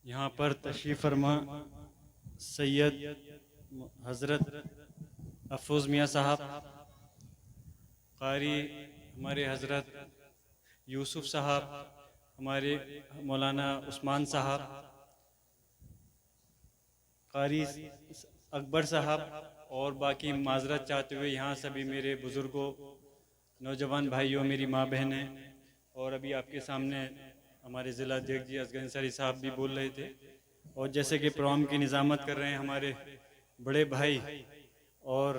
यहाँ पर तशरीफ़ फरमा सैयद हज़रत अफरोज़ मियाँ साहब, कारी हमारे हज़रत यूसुफ साहब, हमारे मौलाना उस्मान साहब, कारी अकबर साहब और बाकी माजरत चाहते हुए यहाँ सभी मेरे बुज़ुर्गों, नौजवान भाइयों, मेरी माँ बहनें, और अभी आपके सामने हमारे ज़िला अध्यक्ष जी असगर अंसारी साहब भी बोल रहे थे। और जैसे कि प्रोग्राम की निज़ामत कर रहे हैं हमारे बड़े भाई और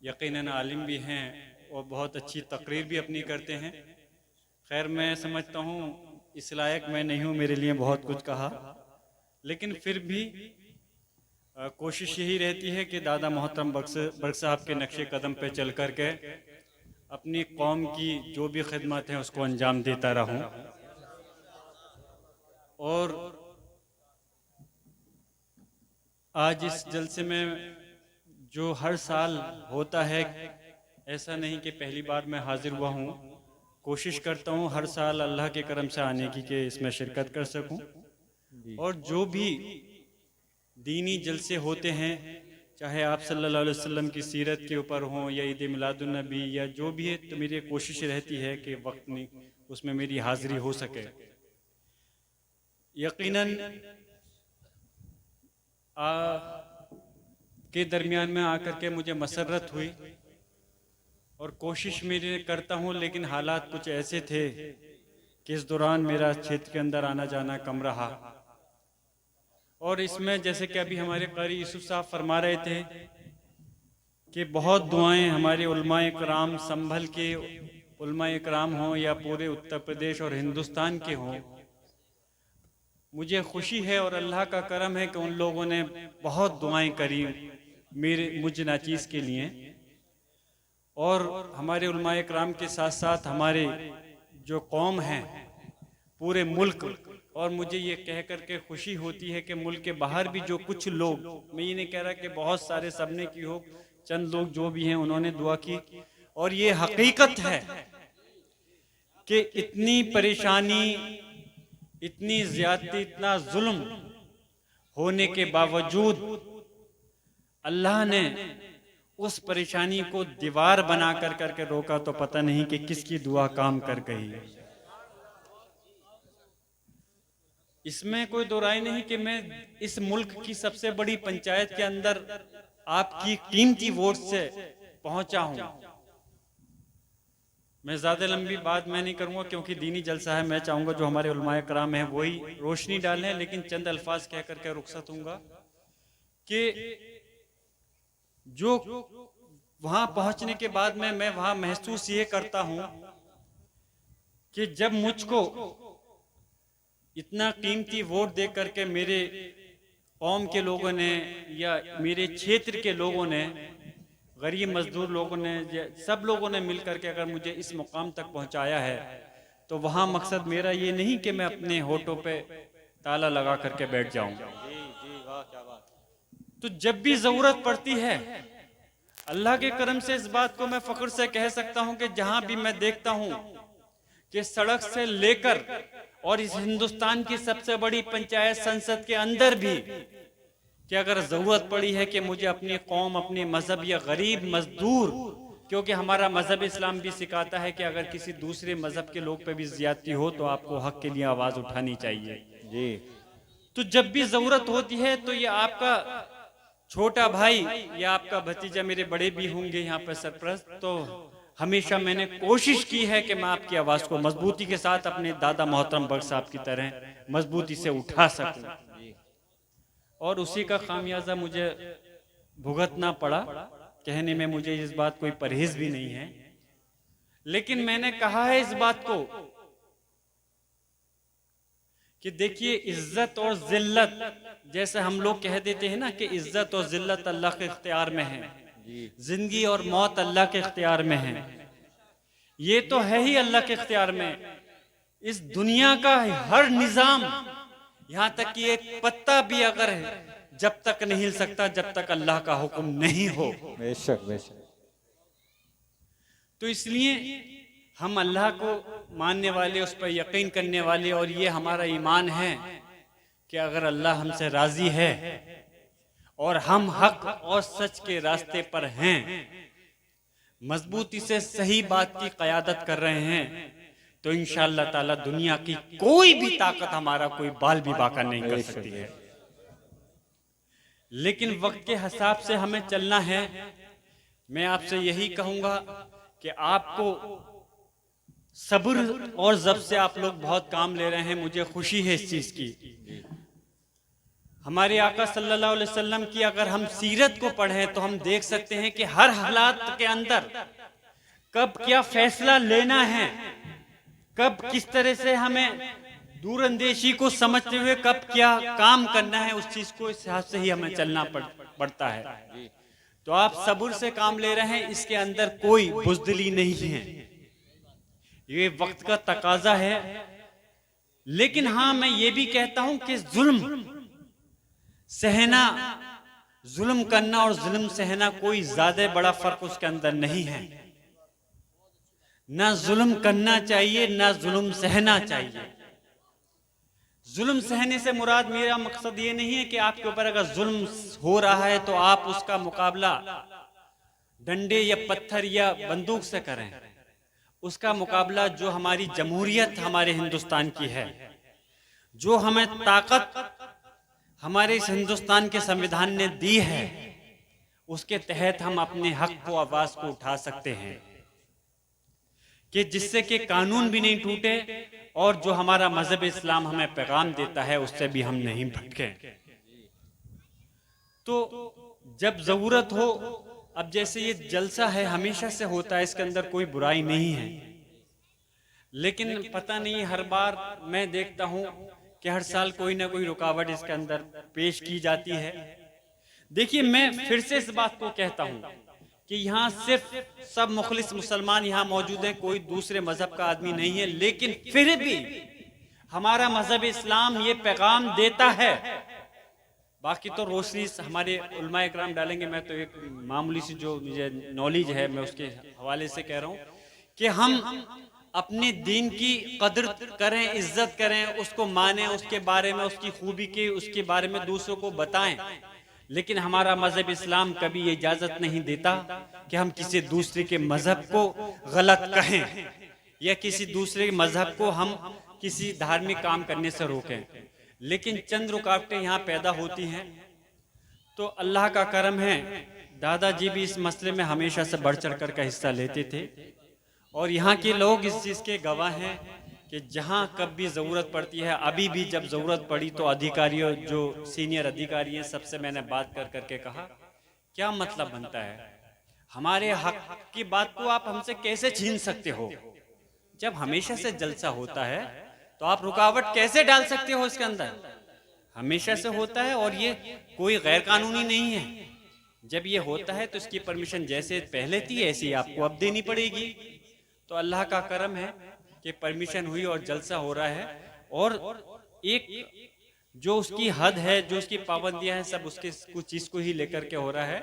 यकीनन आलिम भी हैं और बहुत अच्छी तकरीर भी अपनी करते हैं। खैर मैं समझता हूँ इस लायक मैं नहीं हूँ, मेरे लिए बहुत कुछ कहा, लेकिन फिर भी कोशिश यही रहती है कि दादा मोहतरम बख्श साहब के नक्शे कदम पे चल कर के अपनी कौम की जो भी खिदमत हैं उसको अंजाम देता रहूं। और आज इस जलसे में जो हर साल होता है, ऐसा नहीं कि पहली बार मैं हाजिर हुआ हूँ, कोशिश करता हूँ हर साल अल्लाह के करम से आने की कि इसमें शिरकत कर सकूं। और जो भी दीनी जलसे होते हैं, चाहे आप सल्लल्लाहु अलैहि वसल्लम की सीरत के ऊपर हों या ईद मिलादुन नबी या जो भी है, तो मेरी कोशिश रहती है कि वक्त में उसमें मेरी हाजिरी हो सके। यकीनन के दरमियान में आकर के मुझे मसरत हुई और कोशिश मेरी करता हूँ, लेकिन हालात कुछ ऐसे थे कि इस दौरान मेरा क्षेत्र के अंदर आना जाना कम रहा। और इसमें जैसे कि अभी हमारे कारी यूसुफ साहब फरमा रहे थे कि बहुत दुआएं हमारे उलमाए कराम, संभल के उलमाए कराम हों या पूरे उत्तर प्रदेश और हिंदुस्तान के हों, मुझे खुशी है और अल्लाह का करम है कि उन लोगों ने बहुत दुआएं करी मुझ नाचीज़ के लिए। और हमारे उलमाए कराम के साथ साथ हमारे जो कौम है पूरे मुल्क, और मुझे ये कह कर के खुशी होती है कि मुल्क के बाहर भी जो कुछ लोग, मैं ये नहीं कह रहा कि बहुत सारे सबने की हो, चंद लोग जो भी हैं उन्होंने दुआ की। और ये हकीकत है कि इतनी परेशानी, इतनी ज्यादती, इतना जुल्म होने के बावजूद अल्लाह ने उस परेशानी को दीवार बना कर करके रोका, तो पता नहीं कि किसकी दुआ काम कर गई। इसमें कोई दो राय नहीं कि मैं इस मुल्क की सबसे बड़ी पंचायत के अंदर आपकी कीमती वोट से पहुंचा हूं। मैं ज्यादा लंबी बात मैं नहीं करूंगा क्योंकि दीनी जलसा है। मैं चाहूंगा जो हमारे उलमाए कराम हैं वही रोशनी डालें, लेकिन चंद अल्फाज कह करके रुखसत होऊंगा कि जो वहां पहुंचने के बाद में मैं वहां महसूस ये करता हूं कि जब मुझको इतना कीमती वोट दे करके मेरे कौम के लोगों ने या मेरे क्षेत्र के लोगों ने, गरीब मजदूर लोगों ने, सब लोगों ने मिलकर के अगर मुझे इस मुकाम तक पहुंचाया है, तो वहां मकसद मेरा ये नहीं कि मैं अपने होठों पे ताला लगा करके बैठ जाऊं। तो जब भी जरूरत पड़ती है, अल्लाह के करम से इस बात को मैं फख्र से कह सकता हूं कि जहां भी मैं देखता हूं कि सड़क से लेकर और इस हिंदुस्तान की सबसे बड़ी पंचायत संसद के अंदर भी कि अगर जरूरत पड़ी है कि मुझे अपनी कौम, अपने मजहब या गरीब मजदूर, क्योंकि हमारा मजहब इस्लाम भी सिखाता है कि अगर किसी दूसरे मजहब के लोग पे भी ज्यादती हो तो आपको हक के लिए आवाज उठानी चाहिए जी। तो जब भी जरूरत होती है तो ये आपका छोटा भाई या आपका भतीजा, मेरे बड़े भी होंगे यहाँ पर सरप्रस्त, तो हमेशा मैंने कोशिश की है कि मैं आपकी आवाज को मजबूती के साथ अपने दादा मोहतरम बख्श साहब की तरह मजबूती से उठा सकूं। और उसी का खामियाजा मुझे भुगतना पड़ा। कहने में मुझे इस बात कोई परहेज भी नहीं है, लेकिन मैंने कहा है इस बात को कि देखिए, इज्जत और जिल्लत, जैसे हम लोग कह देते हैं ना कि इज्जत और जिल्लत अल्लाह के इख्तियार में है, जिंदगी और मौत अल्लाह के इख्तियार में है। ये तो है ही अल्लाह के इख्तियार में। इस दुनिया का हर निजाम, यहां तक कि एक पत्ता भी अगर है, जब तक नहीं हिल सकता जब तक अल्लाह का हुक्म नहीं हो। बेशक बेशक। तो इसलिए हम अल्लाह को मानने वाले, उस पर यकीन करने वाले, और ये हमारा ईमान है कि अगर अल्लाह हमसे राजी है और हम हक और सच के रास्ते पर हैं, मजबूती से सही बात की क़यादत कर रहे हैं, तो इंशाअल्लाह ताला दुनिया की कोई भी ताकत हमारा कोई बाल भी बाका नहीं कर सकती है। लेकिन वक्त के हिसाब से हमें चलना है। मैं आपसे यही कहूंगा कि आपको सब्र और ज़ब्र से आप लोग बहुत काम ले रहे हैं, मुझे खुशी है इस चीज की। हमारे आका सल्लल्लाहु अलैहि वसल्लम की अगर हम सीरत को पढ़ें तो हम देख सकते हैं कि हर हालात के अंदर कब क्या फैसला लेना है, कब किस तरह से हमें दूरअंदेशी को समझते हुए कब क्या काम करना है, उस चीज को इस हिसाब से ही हमें चलना पड़ता है। तो आप सब्र से काम ले रहे हैं, इसके अंदर कोई बुज़दिली नहीं है, ये वक्त का तकाजा है। लेकिन हाँ, मैं ये भी कहता हूं कि जुल्म सहना, जुल्म करना और जुल्म सहना कोई ज्यादा बड़ा फर्क उसके अंदर नहीं है। ना जुल्म करना चाहिए, ना जुल्म सहना चाहिए। जुल्म सहने से मुराद, मेरा मकसद ये नहीं है कि आपके ऊपर अगर जुल्म हो रहा है तो आप उसका मुकाबला डंडे या पत्थर या बंदूक से करें। उसका मुकाबला जो हमारी जमहूरियत हमारे हिंदुस्तान की है, जो हमें ताकत हमारे इस हिंदुस्तान के संविधान ने दी है, उसके तहत हम अपने हक को, आवाज को उठा सकते हैं कि जिससे कि कानून भी नहीं टूटे और जो हमारा मजहब इस्लाम हमें पैगाम देता है उससे भी हम नहीं भटके। तो जब जरूरत हो, अब जैसे ये जलसा है हमेशा से होता है, इसके अंदर कोई बुराई नहीं है, लेकिन पता नहीं हर बार मैं देखता हूं कि हर साल कोई ना कोई रुकावट इसके अंदर पेश की जाती है। देखिए, मैं फिर से इस बात को कहता हूं कि यहाँ सिर्फ सब मुखलिस मुसलमान यहाँ मौजूद हैं, कोई दूसरे मजहब का आदमी नहीं है, लेकिन फिर भी हमारा मजहब इस्लाम ये पैगाम देता है। बाकी तो रोशनी हमारे उलमा इकराम डालेंगे, मैं तो एक मामूली सी जो मुझे नॉलेज है मैं उसके हवाले से कह रहा हूँ कि हम अपने दीन की कदर करें, इज्जत करें, उसको माने, उसके बारे में, उसकी खूबी की, उसके बारे में दूसरों को बताएं। लेकिन हमारा मजहब इस्लाम कभी ये इजाजत नहीं देता कि हम किसी दूसरे के मजहब को गलत कहें या किसी दूसरे मजहब को हम किसी धार्मिक काम करने से रोकें। लेकिन चंद रुकावटें यहाँ पैदा होती हैं। तो अल्लाह का करम है, दादाजी भी इस मसले में हमेशा से बढ़ चढ़ कर का हिस्सा लेते थे और यहाँ के लोग इस चीज़ के गवाह हैं कि जहाँ कब भी ज़रूरत पड़ती है, अभी भी जब ज़रूरत पड़ी तो अधिकारियों, जो सीनियर अधिकारी हैं, सबसे मैंने बात कर करके कहा क्या मतलब बनता है, हमारे हक की बात को आप हमसे कैसे छीन सकते हो? जब हमेशा से जलसा होता है तो आप रुकावट कैसे डाल सकते हो इसके अंदर? हमेशा से होता है और ये कोई गैर कानूनी नहीं है। जब ये होता है तो इसकी परमिशन जैसे पहले थी ऐसी आपको अब देनी पड़ेगी। तो अल्लाह का करम है कि परमिशन हुई और जलसा हो रहा है और एक जो उसकी हद है, जो उसकी पाबंदियां हैं, सब उसके कुछ चीज को ही लेकर के हो रहा है।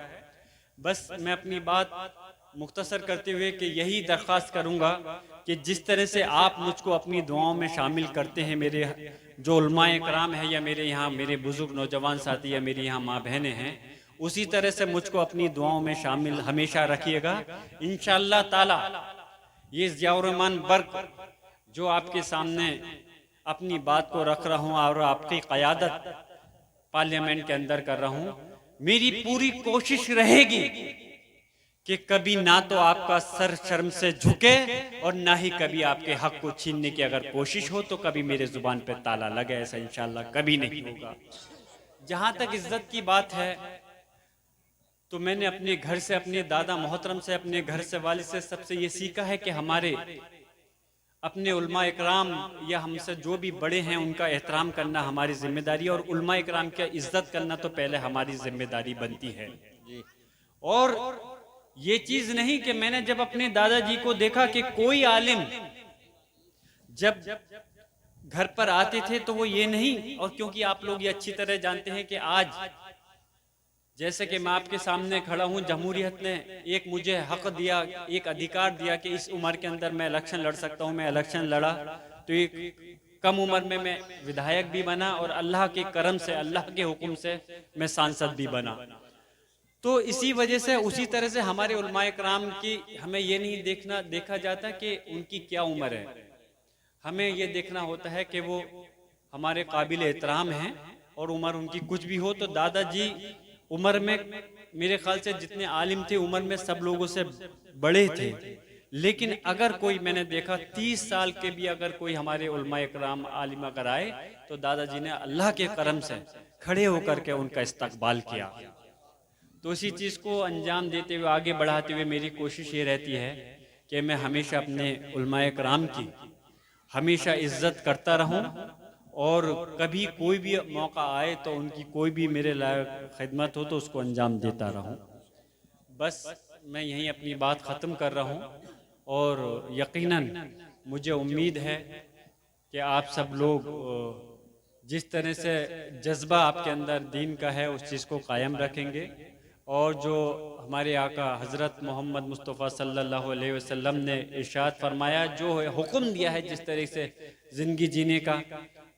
बस मैं अपनी बात मुख्तसर करते हुए कि यही दरख्वास्त करूंगा कि जिस तरह से आप मुझको अपनी दुआओं में शामिल करते हैं, मेरे जो उलमाए इकराम है या मेरे यहाँ मेरे बुजुर्ग नौजवान साथी या मेरी यहाँ माँ बहनें हैं, उसी तरह से मुझको अपनी दुआओं में शामिल हमेशा रखिएगा। इंशाअल्लाह ताला ये ज़ियाउर रहमान बर्क जो आपके सामने अपनी बात को रख रहा हूँ और आपकी क़यादत पार्लियामेंट के अंदर कर रहा हूँ, मेरी पूरी कोशिश रहेगी कि कभी ना तो आपका सर शर्म से झुके और ना ही कभी आपके हक को छीनने की अगर कोशिश हो तो कभी मेरे जुबान पे ताला लगे, ऐसा इंशाअल्लाह कभी नहीं होगा। जहाँ तक इज्जत की बात है तो मैंने अपने घर से, अपने दादा मोहतरम से, अपने घर से, वालिद से, सबसे ये सीखा है कि हमारे अपने उलमा इकराम या हमसे जो भी बड़े हैं उनका एहतराम करना हमारी जिम्मेदारी है और उलमा इकराम की इज्जत करना तो पहले हमारी जिम्मेदारी बनती है। और ये चीज नहीं कि मैंने जब अपने दादाजी को देखा कि कोई आलिम जब घर पर आते थे तो वो ये नहीं, और क्योंकि आप लोग ये अच्छी तरह जानते हैं कि आज जैसे कि मैं आपके सामने खड़ा हूं, जमहूरियत ने एक मुझे हक दिया, एक अधिकार दिया कि इस उम्र के अंदर मैं इलेक्शन लड़ सकता हूं। मैं इलेक्शन लड़ा तो एक कम उम्र में मैं विधायक भी बना और अल्लाह के करम से, अल्लाह के हुक्म से मैं सांसद भी बना। तो इसी वजह से उसी तरह से हमारे उलमाए कराम की हमें ये नहीं देखा जाता कि उनकी क्या उम्र है, हमें ये देखना होता है कि वो हमारे काबिल एहतराम हैं और उम्र उनकी कुछ भी हो। तो दादाजी उम्र में मेरे ख्याल से जितने आलिम थे उम्र में सब लोगों से बड़े थे, लेकिन अगर कोई, मैंने देखा 30 साल के भी अगर कोई हमारे उलमाए कराम आलिम अगर आए तो दादाजी ने अल्लाह के करम से खड़े होकर के उनका इस्तकबाल किया। तो इसी चीज़ को अंजाम देते हुए, आगे बढ़ाते हुए मेरी कोशिश ये रहती है कि मैं हमेशा अपने उलमाए कराम की हमेशा इज्जत करता रहूं और कभी कोई भी मौका आए तो उनकी कोई भी मेरे लायक खिदमत हो तो उसको अंजाम देता रहूं। बस मैं यहीं अपनी बात ख़त्म कर रहा हूं और यकीनन मुझे उम्मीद है कि आप सब लोग जिस तरह से जज्बा आपके अंदर दीन का है उस चीज़ को कायम रखेंगे और जो हमारे आका हज़रत मोहम्मद मुस्तफ़ा सल्लल्लाहु अलैहि वसल्लम ने इरशाद फरमाया, जो हुक्म दिया है जिस तरह से ज़िंदगी जीने का,